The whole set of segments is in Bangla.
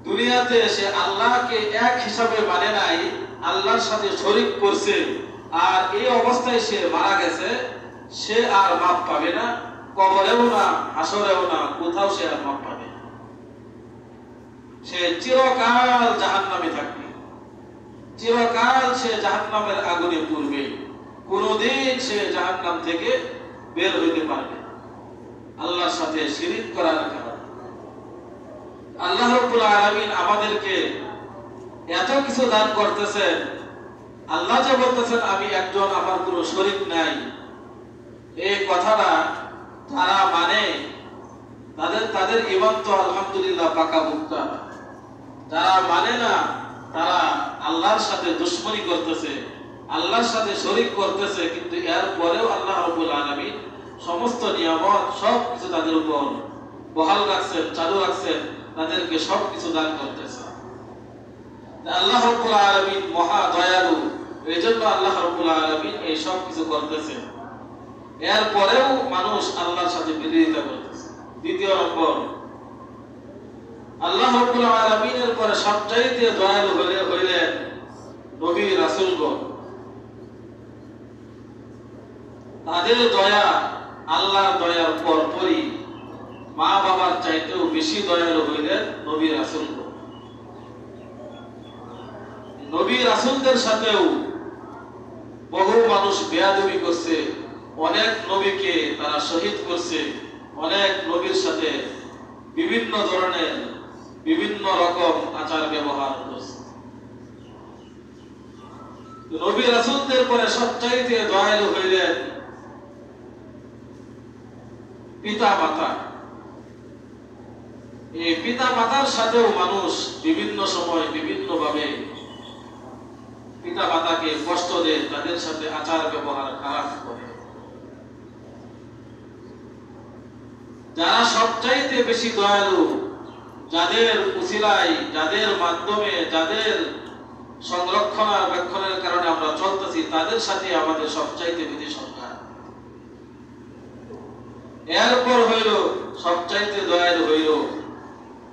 দুনিয়াতে সে আল্লাহকে এক হিসাবে মানে নাই, আল্লাহর সাথে শরীক করছে, আর এই অবস্থায় সে মারা গেছে, সে আর মাপ পাবে না, কবরেও না, হাসরেও না, কোথাও সে আর মাপ পাবে না। সে চিরকাল জাহান্নামে থাকবে, চিরকাল সে জাহান্নামের আগুনে পুড়বে, কোনদিন সে জাহান্নাম থেকে বের হইতে পারবে আল্লাহর সাথে শিরিক করার কারণে। আল্লাহ রাব্বুল আলামিন আমাদেরকে এত কিছু দান করতেছেন। আল্লাহ যে বলতেছেন আমি একজন, আমার কোনো শরীক নাই, এই কথাটা তারা মানে তাদের ঈমান তো আলহামদুলিল্লাহ পাকা মুক্তা। যারা মানে না তারা আল্লাহর সাথে দুশমনি করতেছে, আল্লাহর সাথে শরীক করতেছে, কিন্তু এর পরেও আল্লাহ রাব্বুল আলামিন সমস্ত নিয়ামত সব কিছু তাদের উপর বহাল রাখছেন, চালু রাখছেন, তাদেরকে সব কিছু দান করতেছে। আল্লাহ রাব্বুল আলামিন মহা দয়ালু, এইজন্য আল্লাহ রাব্বুল আলামিন এই সব কিছু করতেছেন। এর পরেও মানুষ আল্লাহর সাথে বিরোধিতা করতেছে। দ্বিতীয় নম্বর, আল্লাহ রাব্বুল আলামিনের পরে সবচাইতে দয়ালু হইলেন নবী রাসূলগণ। তাদের দয়া আল্লাহর দয়ার পরপরই মা বাবার চাইতেও বেশি দয়ালু হইলেন নবী রাসূলগণ। নবী রাসূলদের সাথেও বহু মানুষ বেয়াদবি করছে, অনেক নবীকে তারা শহীদ করছে, অনেক নবীর সাথে বিভিন্ন ধরনের বিভিন্ন রকম আচার ব্যবহার করছে। নবী রাসূলদের পরে সবচাইতে দয়ালু হইলেন পিতা মাতা। এই পিতা মাতার সাথেও মানুষ বিভিন্ন সময় বিভিন্ন ভাবে পিতা মাতাকে কষ্ট দেয়, তাদের সাথে আচার ব্যবহার খারাপ করে। যারা সবচাইতে বেশি দয়ালু, যাদের উসিলায়, যাদের মাধ্যমে, যাদের সংরক্ষণাবেক্ষণের কারণে আমরা চলতেছি, তাদের সাথে আমাদের সবচাইতে বেশি সংখ্যা। এরপর হইল সবচাইতে দয়ালু হইল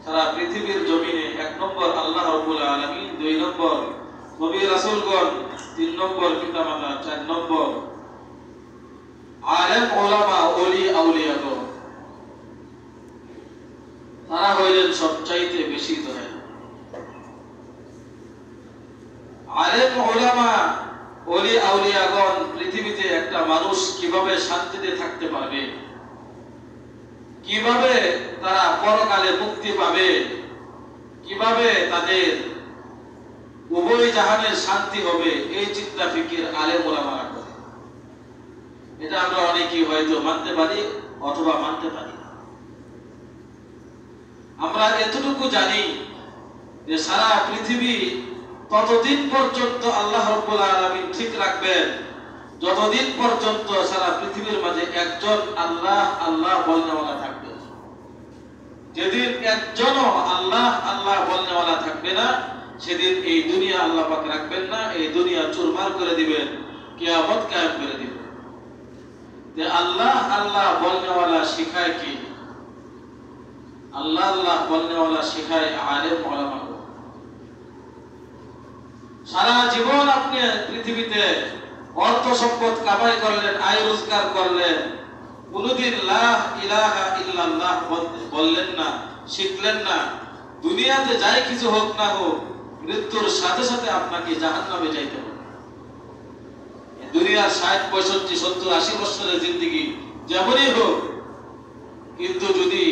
সারা পৃথিবীর জমিনে এক নম্বর আল্লাহ রাব্বুল আলামিন, দুই নম্বর নবী রাসূলগণ, তিন নম্বর পিতামাতা, চার নম্বর আলেম ওলামা ওলি আউলিয়াগণ। তারা হইলেন সবচাইতে বেশি দয়ালু। আলেম ওলামা ওলি আউলিয়াগণ পৃথিবীতে একটা মানুষ কিভাবে শান্তিতে থাকতে পারবে, কিভাবে তারা পরকালে মুক্তি পাবে, কিভাবে তাদের উভয় জাহানের শান্তি হবে, এই চিন্তা ফিকির আলেম ওলামারা করে। এটা আমরা অনেকেই হয়তো মানতে পারি অথবা মানতে পারি। আমরা এতটুকু জানি যে সারা পৃথিবী ততদিন পর্যন্ত আল্লাহ রাব্বুল আলামিন ঠিক রাখবেন যতদিন পর্যন্ত সারা পৃথিবীর মাঝে একজন আল্লাহ আল্লাহ বলনেওয়ালা থাকবে। যেদিন একজনও আল্লাহ আল্লাহ বলনেওয়ালা থাকবে না, সেদিন এই দুনিয়া আল্লাহ পাক রাখবেন না, এই দুনিয়া চুরমার করে দিবেন, কিয়ামত কায়েম করে দিবেন। যে আল্লাহ আল্লাহ বলনেওয়ালা শিখায় কি? আল্লাহ আল্লাহ বলনেওয়ালা শিখায় আলেম ওলামা। সারা জীবন আপনি পৃথিবীতে অর্থ সম্পদ কামাই করলেন, আয় রোজগার করলেন, কোনদিন লা ইলাহা ইল্লাল্লাহ বললেন না, শিখলেন না। দুনিয়াতে যাই কিছু হোক না হোক, মৃত্যুর সাথে সাথে আপনাকে জাহান্নামে যাইতে হবে। দুনিয়ার 60, 65, 70, 80 বছরের জিন্দেগি যেমনই হোক, কিন্তু যদি